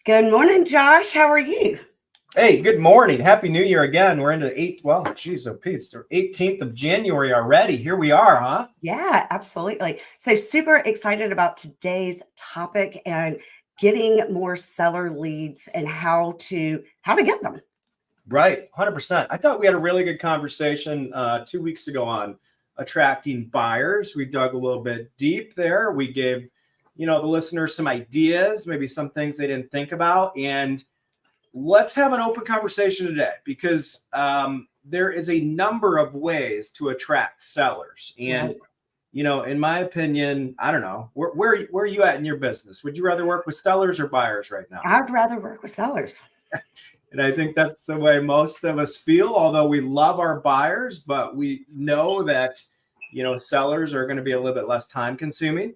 Good morning, Josh. How are you? Hey, good morning. Happy New Year again. We're into it's the 18th of January already. Here we are, huh? Yeah, absolutely. So super excited about today's topic and getting more seller leads and how to get them. Right, 100%. I thought we had a really good conversation 2 weeks ago on attracting buyers. We dug a little bit deep there. We gave, the listeners some ideas, maybe some things they didn't think about. And let's have an open conversation today because there is a number of ways to attract sellers. And Right. in my opinion, I don't know, where are you at in your business? Would you rather work with sellers or buyers right now? I'd rather work with sellers. And I think that's the way most of us feel, although we love our buyers, but we know that, sellers are going to be a little bit less time consuming.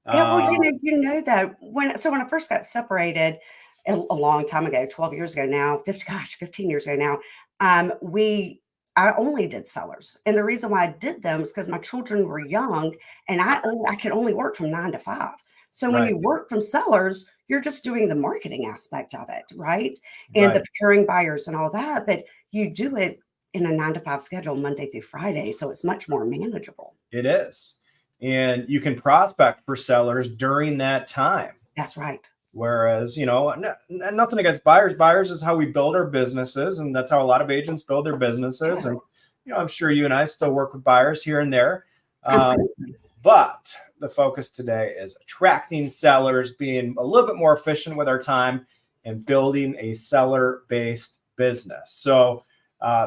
Yeah, well, Uh, that when I first got separated a long time ago, 12 years ago now, 15 years ago now, I only did sellers. And the reason why I did them is because my children were young and I could only work from 9 to 5. So when right, you work from sellers, you're just doing the marketing aspect of it, right? And the right. procuring buyers and all that, but you do it in a 9 to 5 schedule, Monday through Friday. So it's much more manageable. It is. And you can prospect for sellers during that time. That's right. Whereas, nothing against buyers. Buyers is how we build our businesses, and that's how a lot of agents build their businesses. Yeah, And, I'm sure you and I still work with buyers here and there. absolutely. But the focus today is attracting sellers, being a little bit more efficient with our time, and building a seller-based business. So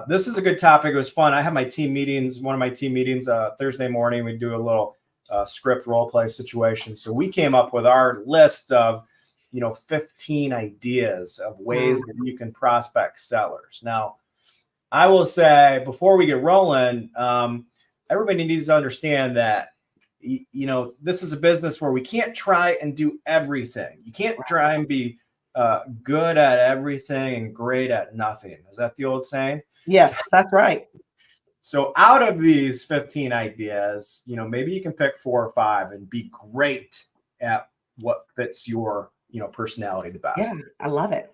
this is a good topic. It was fun. I have my team meetings, one of my team meetings Thursday morning. We do a little script role play situation. So we came up with our list of 15 ideas of ways that you can prospect sellers. Now, I will say before we get rolling, everybody needs to understand that, this is a business where we can't try and do everything. You can't try and be good at everything and great at nothing. Is that the old saying? Yes, that's right. So out of these 15 ideas, maybe you can pick 4 or 5 and be great at what fits your personality the best. Yeah, I love it.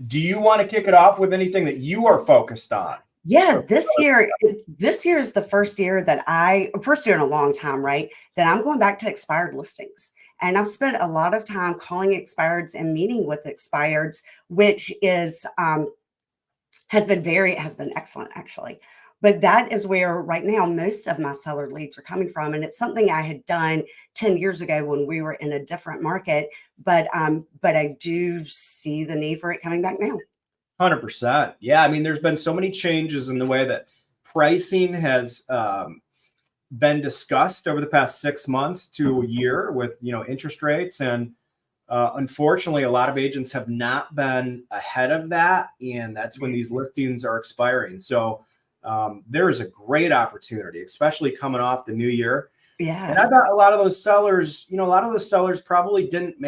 Do you want to kick it off with anything that you are focused on? Yeah, this year is the first year in a long time, right? That I'm going back to expired listings. And I've spent a lot of time calling expireds and meeting with expireds, which has been excellent actually. But that is where right now most of my seller leads are coming from. And it's something I had done 10 years ago when we were in a different market. But I do see the need for it coming back now. 100%. Yeah. I mean, there's been so many changes in the way that pricing has been discussed over the past 6 months to a year with, interest rates. And unfortunately, a lot of agents have not been ahead of that. And that's when these listings are expiring. So there is a great opportunity, especially coming off the new year. Yeah. And I bet a lot of those sellers, probably didn't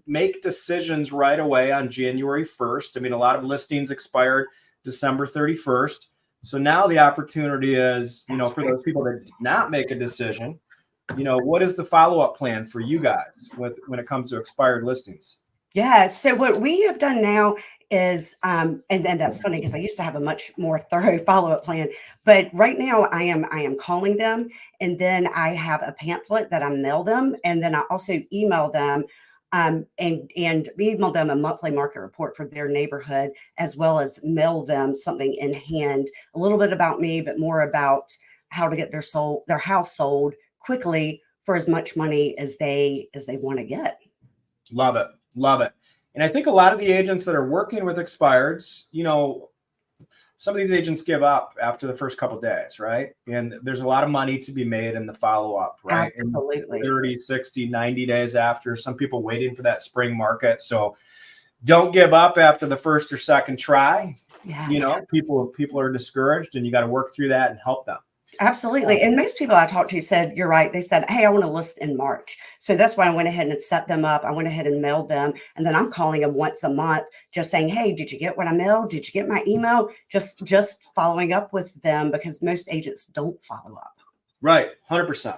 make decisions right away on January 1st. I mean, a lot of listings expired December 31st. So now the opportunity is, for those people that did not make a decision, what is the follow-up plan for you guys when it comes to expired listings? Yeah. So what we have done now is, and then that's funny because I used to have a much more thorough follow-up plan, but right now I am calling them, and then I have a pamphlet that I mail them, and then I also email them, and email them a monthly market report for their neighborhood, as well as mail them something in hand, a little bit about me, but more about how to get their house sold quickly for as much money as they want to get. Love it. Love it. And I think a lot of the agents that are working with expireds, some of these agents give up after the first couple of days, right? And there's a lot of money to be made in the follow-up, right? Absolutely. 30, 60, 90 days after, some people waiting for that spring market. So don't give up after the first or second try. Yeah. People are discouraged, and you got to work through that and help them. Absolutely. And most people I talked to said, you're right. They said, hey, I want to list in March. So that's why I went ahead and set them up. I went ahead and mailed them. And then I'm calling them once a month, just saying, hey, did you get what I mailed? Did you get my email? Just following up with them, because most agents don't follow up. Right. 100%.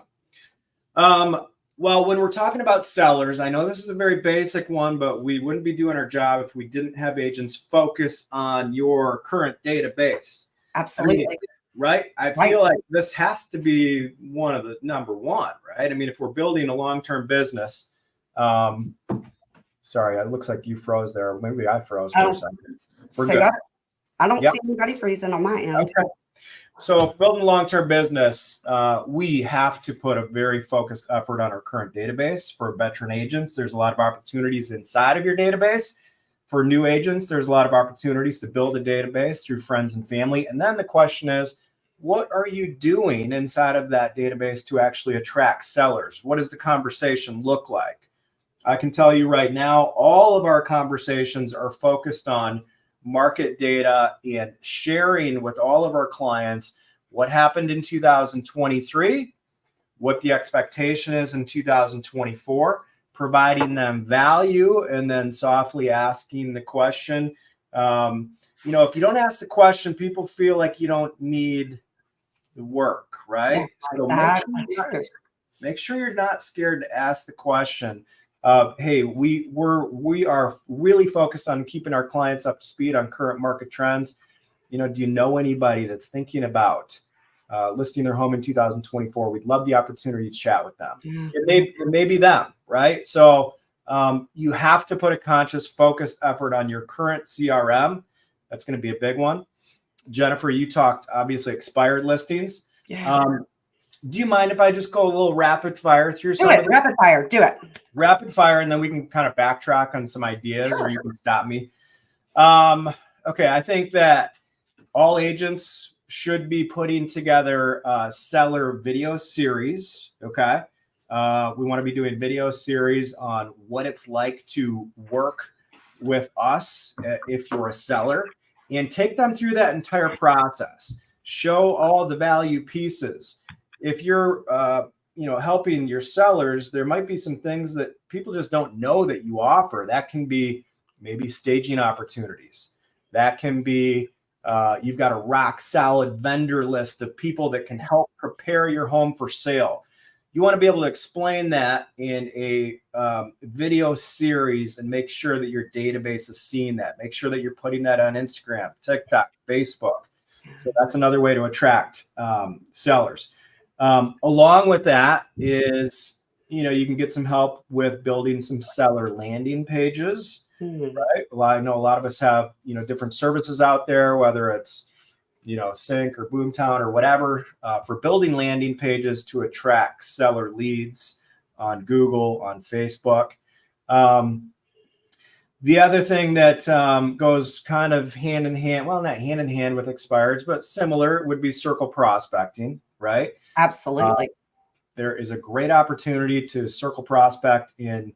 Well, when we're talking about sellers, I know this is a very basic one, but we wouldn't be doing our job if we didn't have agents focus on your current database. I mean, Absolutely. right? I Right. feel like this has to be one of the number one, right? I mean, if we're building a long-term business, sorry, it looks like you froze there. Maybe I froze for a Oh, second. We're so good. I don't Yep. see anybody freezing on my end. Okay. So building a long-term business, we have to put a very focused effort on our current database. For veteran agents, there's a lot of opportunities inside of your database. For new agents, there's a lot of opportunities to build a database through friends and family. And then the question is, what are you doing inside of that database to actually attract sellers? What does the conversation look like? I can tell you right now, all of our conversations are focused on market data and sharing with all of our clients what happened in 2023, what the expectation is in 2024, providing them value, and then softly asking the question. If you don't ask the question, people feel like you don't need the work, right? Yeah, So that's true. make sure you're not scared to ask the question. Hey, we are really focused on keeping our clients up to speed on current market trends. Do you know anybody that's thinking about listing their home in 2024? We'd love the opportunity to chat with them. Yeah. It may be them, right? So you have to put a conscious, focused effort on your current CRM. That's going to be a big one. Jennifer, you talked obviously expired listings. Yeah. Do you mind if I just go a little rapid fire through Do some it. of them? Rapid fire. Do it. Rapid fire, and then we can kind of backtrack on some ideas, Sure. or you can stop me. Okay, I think that all agents should be putting together a seller video series. Okay, we want to be doing video series on what it's like to work with us if you're a seller, and take them through that entire process. Show all the value pieces. If you're helping your sellers, there might be some things that people just don't know that you offer. That can be maybe staging opportunities. That can be you've got a rock solid vendor list of people that can help prepare your home for sale. You want to be able to explain that in a video series and make sure that your database is seeing that. Make sure that you're putting that on Instagram, TikTok, Facebook. So that's another way to attract sellers. Along with that is, you can get some help with building some seller landing pages, right? I know a lot of us have, different services out there, whether it's, Sync or Boomtown or whatever, for building landing pages to attract seller leads on Google, on Facebook. The other thing that goes kind of hand in hand, well, not hand in hand with expireds, but similar, would be circle prospecting, right? Absolutely. There is a great opportunity to circle prospect in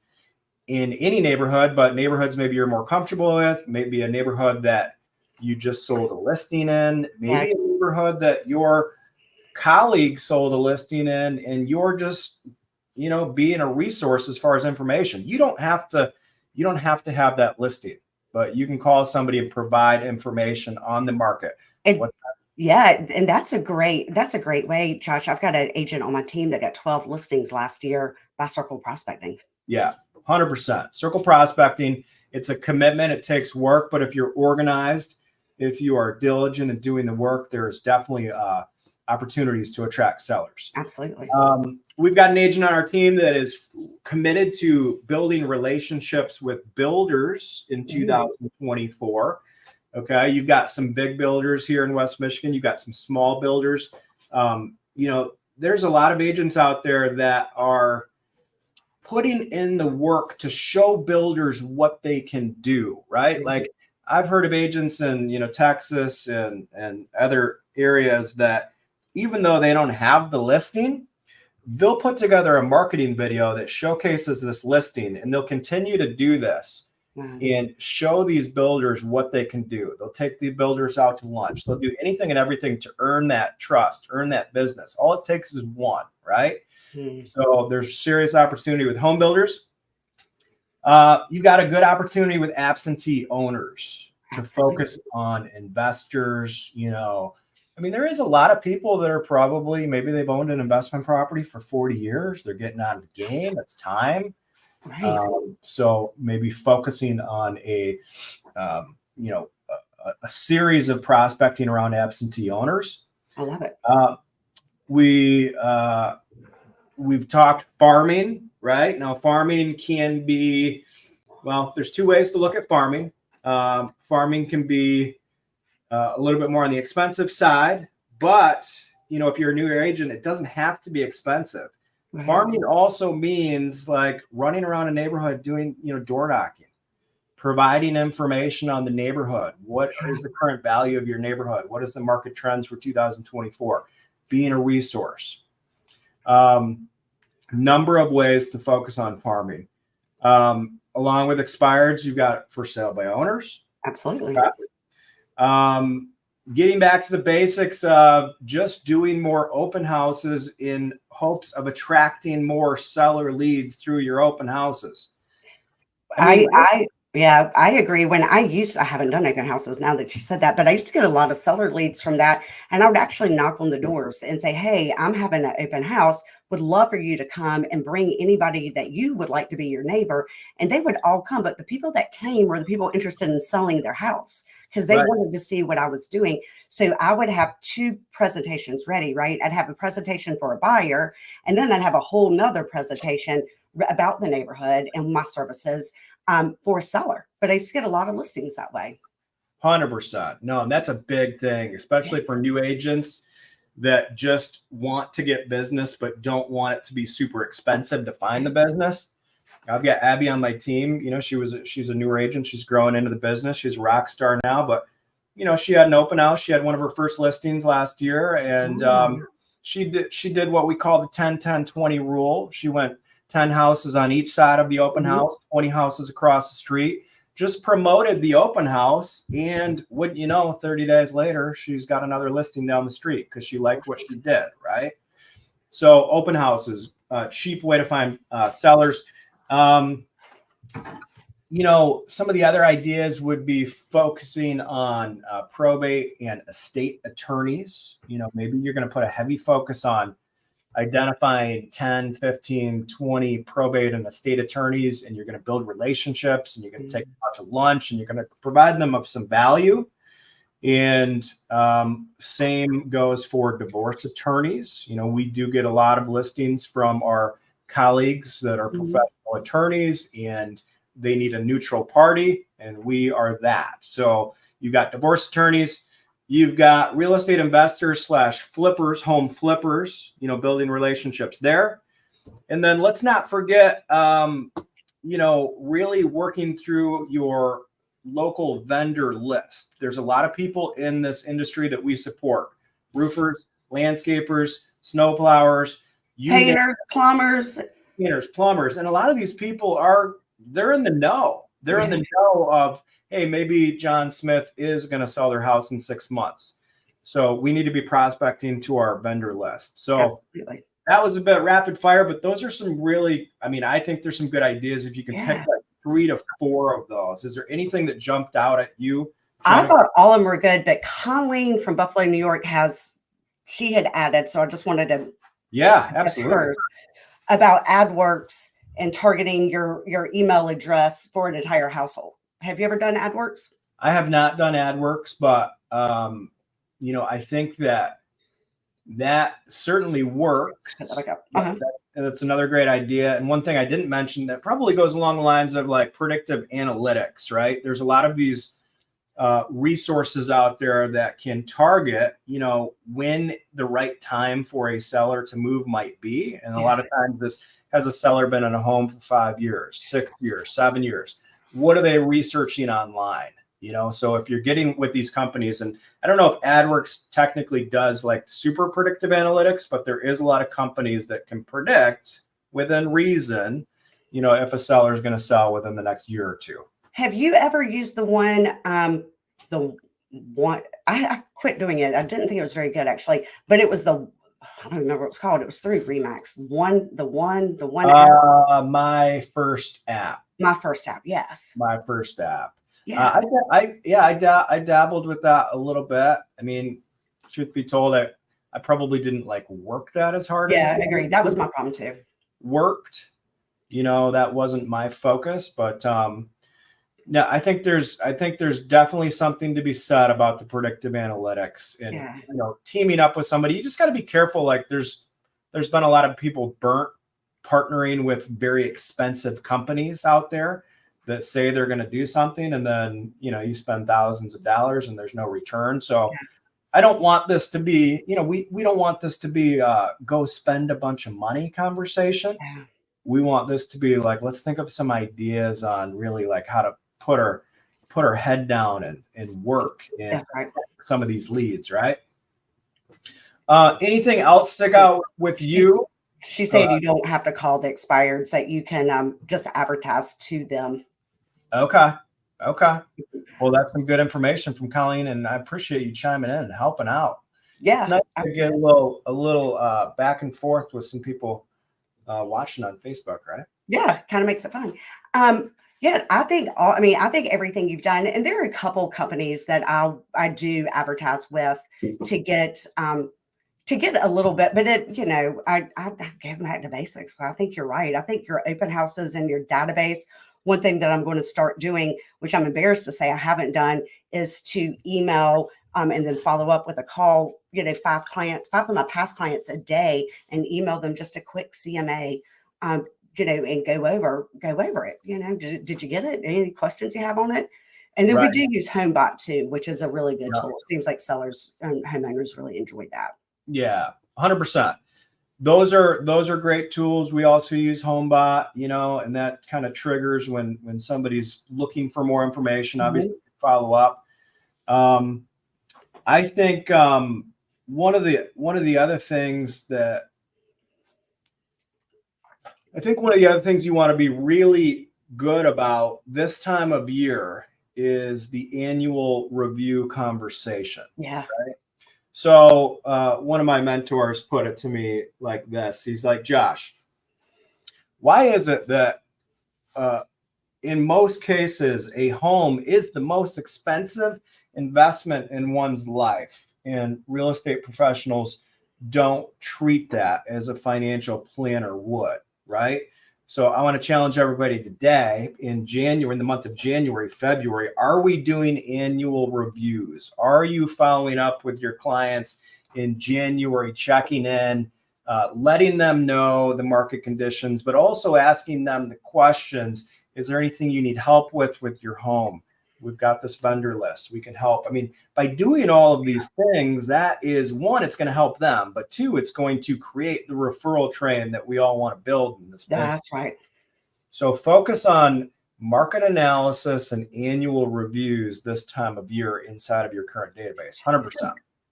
any neighborhood, but neighborhoods maybe you're more comfortable with, maybe a neighborhood that you just sold a listing in, maybe a neighborhood that your colleague sold a listing in, and you're just, being a resource as far as information. You don't have to have that listing, but you can call somebody and provide information on the market. Yeah, and that's a great way, Josh. I've got an agent on my team that got 12 listings last year by circle prospecting. Yeah, 100%. Circle prospecting, it's a commitment. It takes work, but if you're organized, if you are diligent in doing the work, there's definitely opportunities to attract sellers. Absolutely. We've got an agent on our team that is committed to building relationships with builders in 2024. Okay, you've got some big builders here in West Michigan. You've got some small builders. There's a lot of agents out there that are putting in the work to show builders what they can do, right? Mm-hmm. Like I've heard of agents in Texas and other areas that even though they don't have the listing, they'll put together a marketing video that showcases this listing, and they'll continue to do this. And show these builders what they can do. They'll take the builders out to lunch. They'll do anything and everything to earn that trust, earn that business. All it takes is one, right? So there's serious opportunity with home builders. You've got a good opportunity with absentee owners to focus on investors, I mean, there is a lot of people that are probably, maybe they've owned an investment property for 40 years. They're getting out of the game. It's time. Right. So maybe focusing on you know, a series of prospecting around absentee owners. I love it. We've talked farming, right? Now, farming can be, well, there's two ways to look at farming. Farming can be a little bit more on the expensive side, but if you're a new agent, it doesn't have to be expensive. Right. Farming also means like running around a neighborhood doing, door knocking, providing information on the neighborhood. What is the current value of your neighborhood? What is the market trends for 2024? Being a resource. Number of ways to focus on farming. Along with expireds, you've got for sale by owners. Absolutely. Getting back to the basics of just doing more open houses in hopes of attracting more seller leads through your open houses. I agree. I haven't done open houses now that you said that, but I used to get a lot of seller leads from that. And I would actually knock on the doors and say, hey, I'm having an open house. Would love for you to come and bring anybody that you would like to be your neighbor. And they would all come. But the people that came were the people interested in selling their house because they wanted to see what I was doing. So I would have two presentations ready, right? I'd have a presentation for a buyer, and then I'd have a whole nother presentation about the neighborhood and my services for a seller. But I used to get a lot of listings that way. 100%. No, and that's a big thing, especially for new agents that just want to get business, but don't want it to be super expensive to find the business. I've got Abby on my team. She's a newer agent. She's growing into the business. She's a rock star now, but she had an open house. She had one of her first listings last year, and she did what we call the 10-10-20 rule. She went 10 houses on each side of the open house, 20 houses across the street, just promoted the open house. And 30 days later, she's got another listing down the street because she liked what she did, right? So open houses, cheap way to find sellers. Some of the other ideas would be focusing on probate and estate attorneys. Maybe you're going to put a heavy focus on identifying 10, 15, 20 probate and estate attorneys, and you're going to build relationships, and you're going to take them out to lunch, and you're going to provide them of some value. And same goes for divorce attorneys. We do get a lot of listings from our colleagues that are professional attorneys, and they need a neutral party, and we are that. So you've got divorce attorneys. You've got real estate investors / flippers, home flippers, building relationships there. And then let's not forget, really working through your local vendor list. There's a lot of people in this industry that we support: roofers, landscapers, snowplowers, painters, plumbers. And a lot of these people they're in the know. They're in the know of, hey, maybe John Smith is going to sell their house in 6 months. So we need to be prospecting to our vendor list. So that was a bit rapid fire, but those are some really, I think there's some good ideas if you can pick like 3 to 4 of those. Is there anything that jumped out at you? I thought all of them were good, but Colleen from Buffalo, New York she had added, so I just wanted to. Yeah, absolutely. About AdWorks and targeting your email address for an entire household. Have you ever done AdWorks? I have not done AdWorks, but I think that certainly works. That's another great idea. And one thing I didn't mention that probably goes along the lines of like predictive analytics, right? There's a lot of these resources out there that can target, when the right time for a seller to move might be. And a lot of times this has a seller been in a home for 5 years, 6 years, 7 years. What are they researching online? So if you're getting with these companies, and I don't know if AdWorks technically does like super predictive analytics, but there is a lot of companies that can predict within reason, if a seller is going to sell within the next year or two. Have you ever used the one, I quit doing it. I didn't think it was very good actually, but it was I don't remember what it was called. It was through Remax. The one app. My first app. My first app. Yes. My first app. Yeah. I dabbled with that a little bit. truth be told, I probably didn't like work that as hard Yeah, as I agree. That was my problem too. worked. That wasn't my focus, but no, I think there's definitely something to be said about the predictive analytics and Yeah. teaming up with somebody. You just got to be careful. Like there's been a lot of people burnt partnering with very expensive companies out there that say they're going to do something, and then you spend thousands of dollars and there's no return. So I don't want this to be, we don't want this to be go spend a bunch of money conversation. Yeah. We want this to be like, let's think of some ideas on really like how to put our head down and work in That's right. some of these leads, right? Anything else stick out with you? She said you don't have to call the expireds, that you can just advertise to them. Okay. Well, that's some good information from Colleen, and I appreciate you chiming in and helping out. Yeah. It's nice to get a little back and forth with some people watching on Facebook, right? Yeah, kind of makes it fun. Yeah, I think everything you've done, and there are a couple companies that I do advertise with to get a little bit, but I go back to basics. I think you're right. I think your open houses and your database. One thing that I'm going to start doing, which I'm embarrassed to say I haven't done, is to email and then follow up with a call. 5 of my past clients a day, and email them just a quick CMA. And go over it. Did you get it? Any questions you have on it? And then we do use HomeBot too, which is a really good tool. It seems like sellers and homeowners really enjoy that. Yeah, 100%. Those are great tools. We also use HomeBot, and that kind of triggers when somebody's looking for more information. Obviously, follow up. I think one of the other things you want to be really good about this time of year is the annual review conversation. Yeah. Right? So one of my mentors put it to me like this. He's like, Josh, why is it that in most cases a home is the most expensive investment in one's life, and real estate professionals don't treat that as a financial planner would, right? So I want to challenge everybody today in the month of January, February, are we doing annual reviews? Are you following up with your clients in January, checking in, letting them know the market conditions, but also asking them the questions? Is there anything you need help with your home? We've got this vendor list. We can help. I mean, by doing all of these things, that is one, it's going to help them, but two, it's going to create the referral train that we all want to build in this business. That's right. So focus on market analysis and annual reviews this time of year inside of your current database. 100%.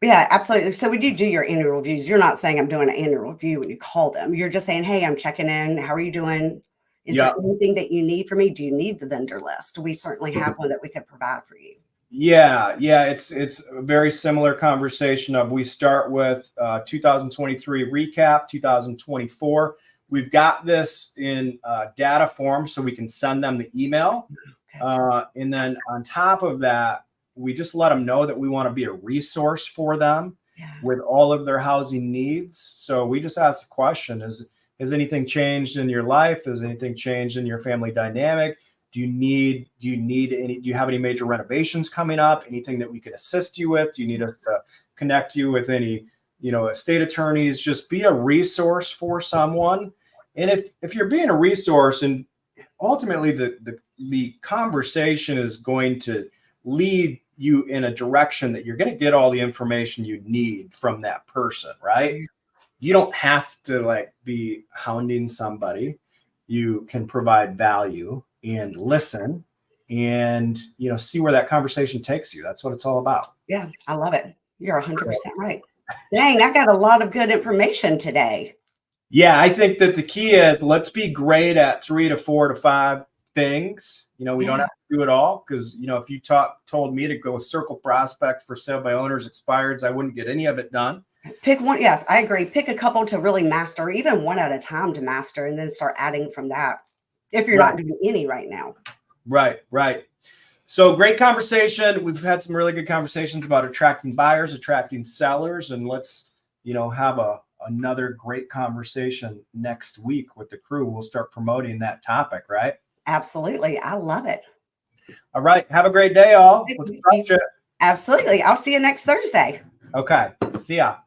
Yeah, absolutely. So when you do your annual reviews, you're not saying I'm doing an annual review when you call them. You're just saying, hey, I'm checking in. How are you doing? Is there anything that you need from me? Do you need the vendor list? We certainly have one that we could provide for you. Yeah. It's a very similar conversation of, we start with 2023 recap, 2024. We've got this in data form so we can send them the email. Okay. And then on top of that, we just let them know that we want to be a resource for them with all of their housing needs. So we just ask the question, has anything changed in your life? Has anything changed in your family dynamic? Do you have any major renovations coming up? Anything that we can assist you with? Do you need us to connect you with any, estate attorneys? Just be a resource for someone. And if you're being a resource, and ultimately the conversation is going to lead you in a direction that you're going to get all the information you need from that person, right? You don't have to be hounding somebody. You can provide value and listen and, see where that conversation takes you. That's what it's all about. Yeah, I love it. You're 100% right. Dang, I got a lot of good information today. Yeah, I think that the key is, let's be great at 3 to 4 to 5 things. We don't have to do it all, because, if you told me to go circle prospect for sale by owners expireds, I wouldn't get any of it done. Pick one. Yeah, I agree. Pick a couple to really master, even one at a time to master, and then start adding from that if you're not doing any right now. Right. So great conversation. We've had some really good conversations about attracting buyers, attracting sellers, and let's, have another great conversation next week with the crew. We'll start promoting that topic, right? Absolutely. I love it. All right. Have a great day, all. Let's crush it. Absolutely. I'll see you next Thursday. Okay. See ya.